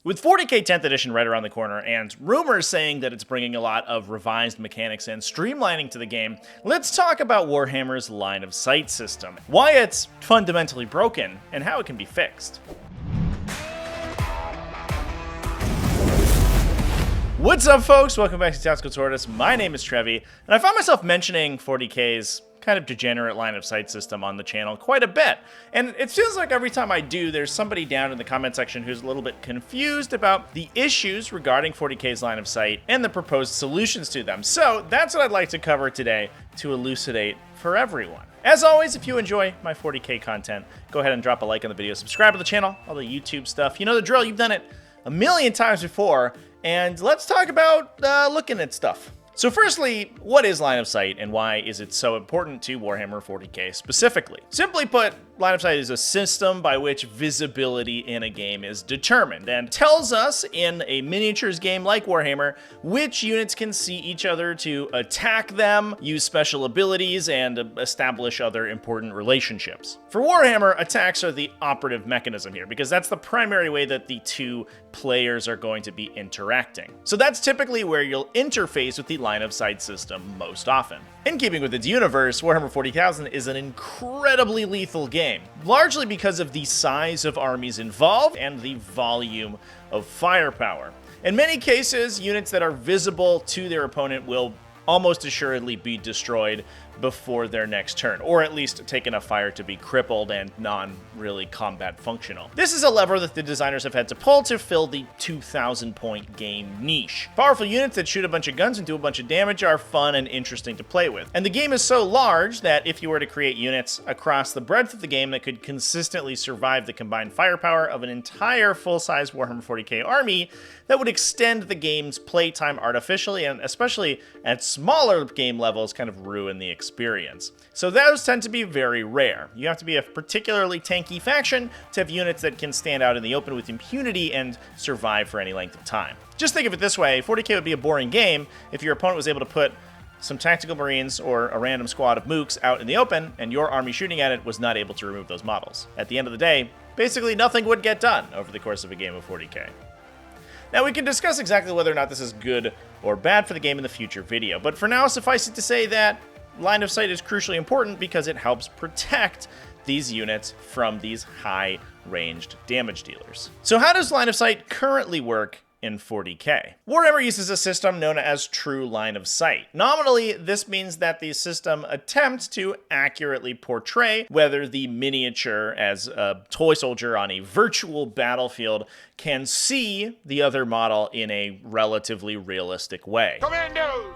With 40k 10th edition right around the corner and rumors saying that it's bringing a lot of revised mechanics and streamlining to the game, let's talk about Warhammer's line of sight system, why it's fundamentally broken, and how it can be fixed. What's up, folks? Welcome back to TacticalTortoise. My name is Trevi, and I found myself mentioning 40k's kind of degenerate line of sight system on the channel quite a bit. And it feels like every time I do, there's somebody down in the comment section who's a little bit confused about the issues regarding 40k's line of sight and the proposed solutions to them. So that's what I'd like to cover today to elucidate for everyone. As always, if you enjoy my 40k content, go ahead and drop a like on the video, subscribe to the channel, all the YouTube stuff. You know the drill, you've done it a million times before, and let's talk about looking at stuff. So firstly, what is line of sight and why is it so important to Warhammer 40k specifically? Simply put, line of sight is a system by which visibility in a game is determined and tells us in a miniatures game like Warhammer which units can see each other to attack them, use special abilities, and establish other important relationships. For Warhammer, attacks are the operative mechanism here because that's the primary way that the two players are going to be interacting. So that's typically where you'll interface with the line of sight system most often. In keeping with its universe, Warhammer 40,000 is an incredibly lethal game, largely because of the size of armies involved and the volume of firepower. In many cases, units that are visible to their opponent will almost assuredly be destroyed before their next turn, or at least take enough fire to be crippled and non-really combat functional. This is a lever that the designers have had to pull to fill the 2,000 point game niche. Powerful units that shoot a bunch of guns and do a bunch of damage are fun and interesting to play with. And the game is so large that if you were to create units across the breadth of the game that could consistently survive the combined firepower of an entire full-size Warhammer 40k army, that would extend the game's playtime artificially, and especially at smaller game levels, kind of ruin the experience. So those tend to be very rare. You have to be a particularly tanky faction to have units that can stand out in the open with impunity and survive for any length of time. Just think of it this way, 40k would be a boring game if your opponent was able to put some tactical marines or a random squad of mooks out in the open and your army shooting at it was not able to remove those models. At the end of the day, basically nothing would get done over the course of a game of 40k. Now, we can discuss exactly whether or not this is good or bad for the game in the future video, but for now, suffice it to say that line of sight is crucially important because it helps protect these units from these high-ranged damage dealers. So how does line of sight currently work in 40k? Warhammer uses a system known as true line of sight. Nominally, this means that the system attempts to accurately portray whether the miniature as a toy soldier on a virtual battlefield can see the other model in a relatively realistic way. Commandos!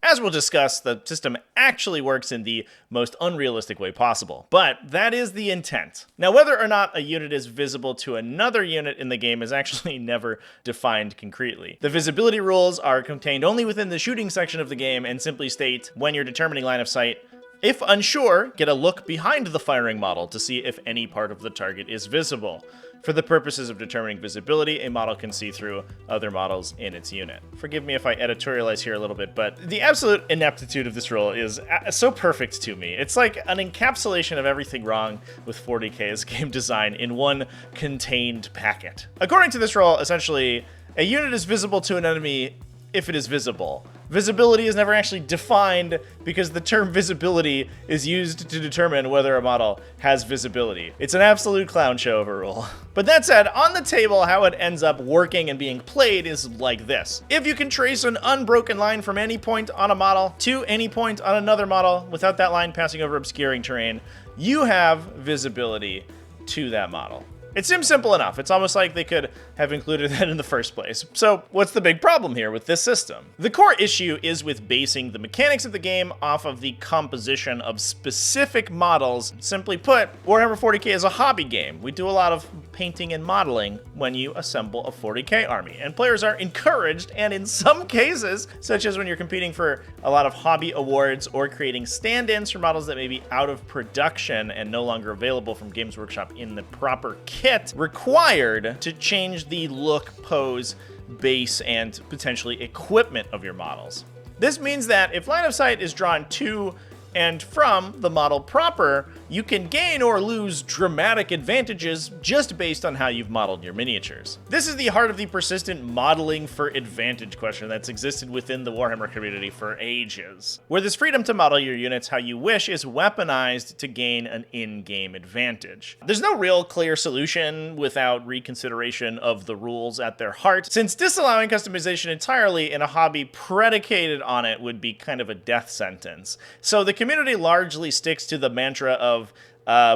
As we'll discuss, the system actually works in the most unrealistic way possible, but that is the intent. Now, whether or not a unit is visible to another unit in the game is actually never defined concretely. The visibility rules are contained only within the shooting section of the game and simply state, when you're determining line of sight, if unsure, get a look behind the firing model to see if any part of the target is visible. For the purposes of determining visibility, a model can see through other models in its unit. Forgive me if I editorialize here a little bit, but the absolute ineptitude of this rule is so perfect to me. It's like an encapsulation of everything wrong with 40k's game design in one contained packet. According to this rule, essentially, a unit is visible to an enemy if it is visible. Visibility is never actually defined because the term visibility is used to determine whether a model has visibility. It's an absolute clown show of a rule. But that said, on the table, how it ends up working and being played is like this. If you can trace an unbroken line from any point on a model to any point on another model without that line passing over obscuring terrain, you have visibility to that model. It seems simple enough. It's almost like they could have included that in the first place. So what's the big problem here with this system? The core issue is with basing the mechanics of the game off of the composition of specific models. Simply put, Warhammer 40k is a hobby game. We do a lot of painting and modeling when you assemble a 40k army, and players are encouraged, and in some cases, such as when you're competing for a lot of hobby awards or creating stand-ins for models that may be out of production and no longer available from Games Workshop in the proper kit, required to change the look, pose, base, and potentially equipment of your models. This means that if line of sight is drawn to and from the model proper, you can gain or lose dramatic advantages just based on how you've modeled your miniatures. This is the heart of the persistent modeling for advantage question that's existed within the Warhammer community for ages, where this freedom to model your units how you wish is weaponized to gain an in-game advantage. There's no real clear solution without reconsideration of the rules at their heart, since disallowing customization entirely in a hobby predicated on it would be kind of a death sentence. So the community largely sticks to the mantra of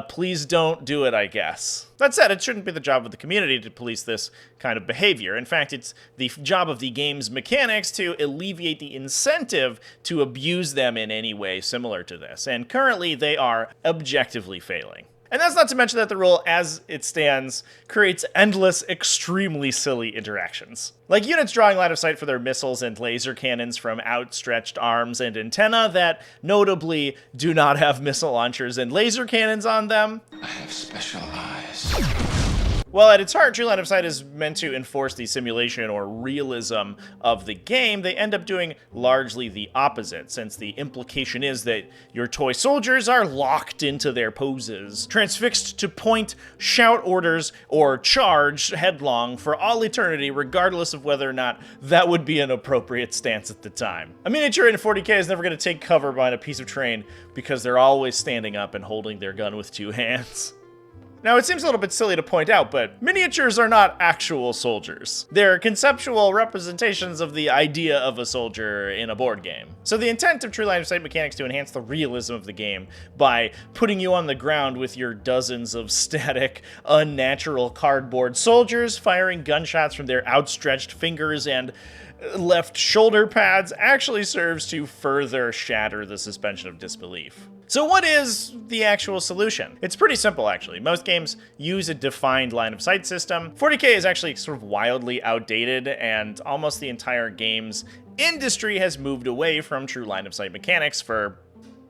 please don't do it, I guess. That said, it shouldn't be the job of the community to police this kind of behavior. In fact, it's the job of the game's mechanics to alleviate the incentive to abuse them in any way similar to this, and currently they are objectively failing. And that's not to mention that the rule, as it stands, creates endless, extremely silly interactions. Like units drawing line of sight for their missiles and laser cannons from outstretched arms and antenna that notably do not have missile launchers and laser cannons on them. I have special eyes. Well, at its heart, true line of sight is meant to enforce the simulation or realism of the game. They end up doing largely the opposite, since the implication is that your toy soldiers are locked into their poses, transfixed to point, shout orders, or charge headlong for all eternity, regardless of whether or not that would be an appropriate stance at the time. A miniature in 40k is never going to take cover behind a piece of terrain because they're always standing up and holding their gun with two hands. Now, it seems a little bit silly to point out, but miniatures are not actual soldiers. They're conceptual representations of the idea of a soldier in a board game. So the intent of true line of sight mechanics to enhance the realism of the game by putting you on the ground with your dozens of static, unnatural cardboard soldiers firing gunshots from their outstretched fingers and left shoulder pads actually serves to further shatter the suspension of disbelief. So what is the actual solution? It's pretty simple, actually. Most games use a defined line of sight system. 40k is actually sort of wildly outdated, and almost the entire games industry has moved away from true line of sight mechanics for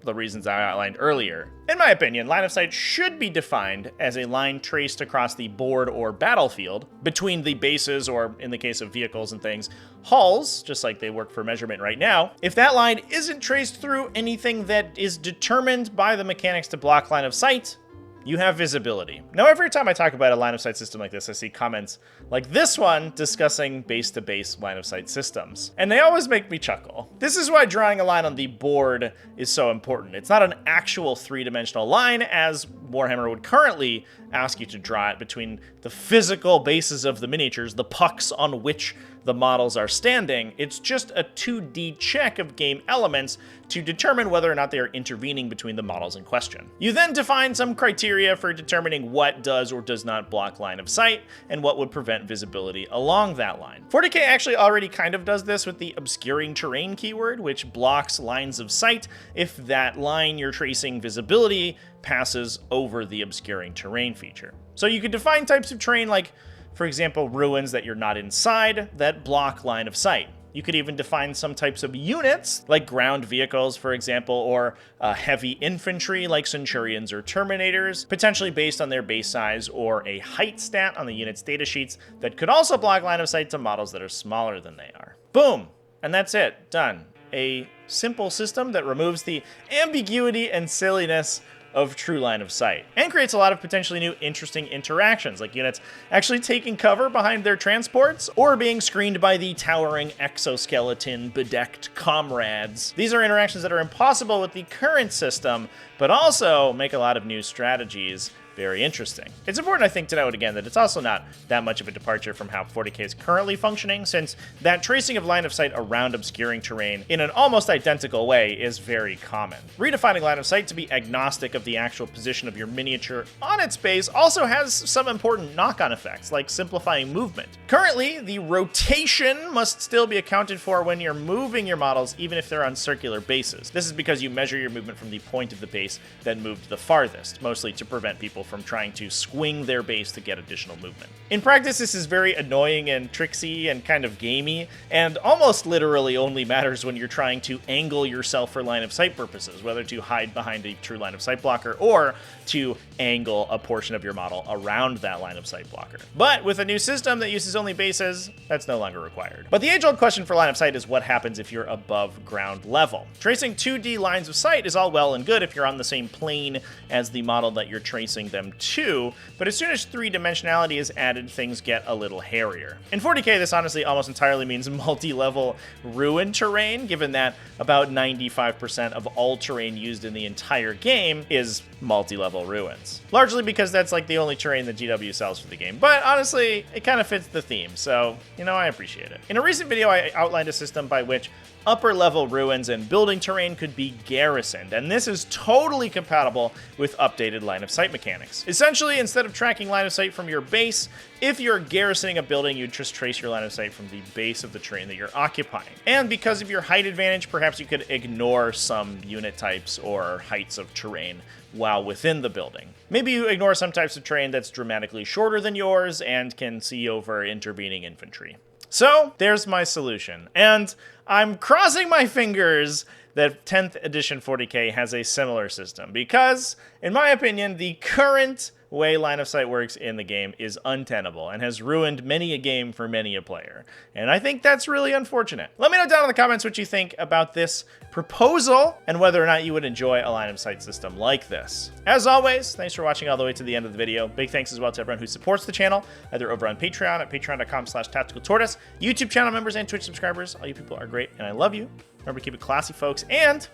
the reasons I outlined earlier. In my opinion, line of sight should be defined as a line traced across the board or battlefield between the bases, or in the case of vehicles and things, hulls, just like they work for measurement right now. If that line isn't traced through anything that is determined by the mechanics to block line of sight, you have visibility. Now, every time I talk about a line of sight system like this, I see comments like this one discussing base-to-base line of sight systems. And they always make me chuckle. This is why drawing a line on the board is so important. It's not an actual three-dimensional line, as Warhammer would currently ask you to draw it between the physical bases of the miniatures, the pucks on which the models are standing. It's just a 2D check of game elements to determine whether or not they are intervening between the models in question. You then define some criteria for determining what does or does not block line of sight and what would prevent visibility along that line. 40k actually already kind of does this with the obscuring terrain keyword, which blocks lines of sight if that line you're tracing visibility passes over the obscuring terrain feature. So you could define types of terrain like, for example, ruins that you're not inside that block line of sight. You could even define some types of units, like ground vehicles, for example, or heavy infantry, like Centurions or Terminators, potentially based on their base size, or a height stat on the unit's datasheets that could also block line of sight to models that are smaller than they are. Boom! And that's it. Done. A simple system that removes the ambiguity and silliness of true line of sight, and creates a lot of potentially new interesting interactions, like units actually taking cover behind their transports, or being screened by the towering exoskeleton-bedecked comrades. These are interactions that are impossible with the current system, but also make a lot of new strategies very interesting. It's important, I think, to note again that it's also not that much of a departure from how 40k is currently functioning, since that tracing of line of sight around obscuring terrain in an almost identical way is very common. Redefining line of sight to be agnostic of the actual position of your miniature on its base also has some important knock-on effects, like simplifying movement. Currently, the rotation must still be accounted for when you're moving your models, even if they're on circular bases. This is because you measure your movement from the point of the base that moved the farthest, mostly to prevent people from trying to swing their base to get additional movement. In practice, this is very annoying and tricksy and kind of gamey, and almost literally only matters when you're trying to angle yourself for line of sight purposes, whether to hide behind a true line of sight blocker or to angle a portion of your model around that line of sight blocker. But with a new system that uses only bases, that's no longer required. But the age-old question for line of sight is what happens if you're above ground level. Tracing 2D lines of sight is all well and good if you're on the same plane as the model that you're tracing them to, but as soon as 3-dimensionality is added, things get a little hairier. In 40k, this honestly almost entirely means multi-level ruin terrain, given that about 95% of all terrain used in the entire game is multi-level ruins. Largely because that's like the only terrain that GW sells for the game, but honestly, it kind of fits the theme, so, you know, I appreciate it. In a recent video, I outlined a system by which upper level ruins and building terrain could be garrisoned, and this is totally compatible with updated line of sight mechanics. Essentially, instead of tracking line of sight from your base, if you're garrisoning a building, you just trace your line of sight from the base of the terrain that you're occupying. And because of your height advantage, perhaps you could ignore some unit types or heights of terrain while within the building. Maybe you ignore some types of terrain that's dramatically shorter than yours and can see over intervening infantry. So there's my solution, and I'm crossing my fingers that 10th edition 40k has a similar system, because, in my opinion, the current way line of sight works in the game is untenable and has ruined many a game for many a player. And I think that's really unfortunate. Let me know down in the comments what you think about this proposal and whether or not you would enjoy a line of sight system like this. As always, thanks for watching all the way to the end of the video. Big thanks as well to everyone who supports the channel, either over on Patreon at patreon.com/TacticalTortoise, YouTube channel members, and Twitch subscribers. All you people are great, and I love you. Remember to keep it classy, folks, and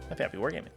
have happy wargaming.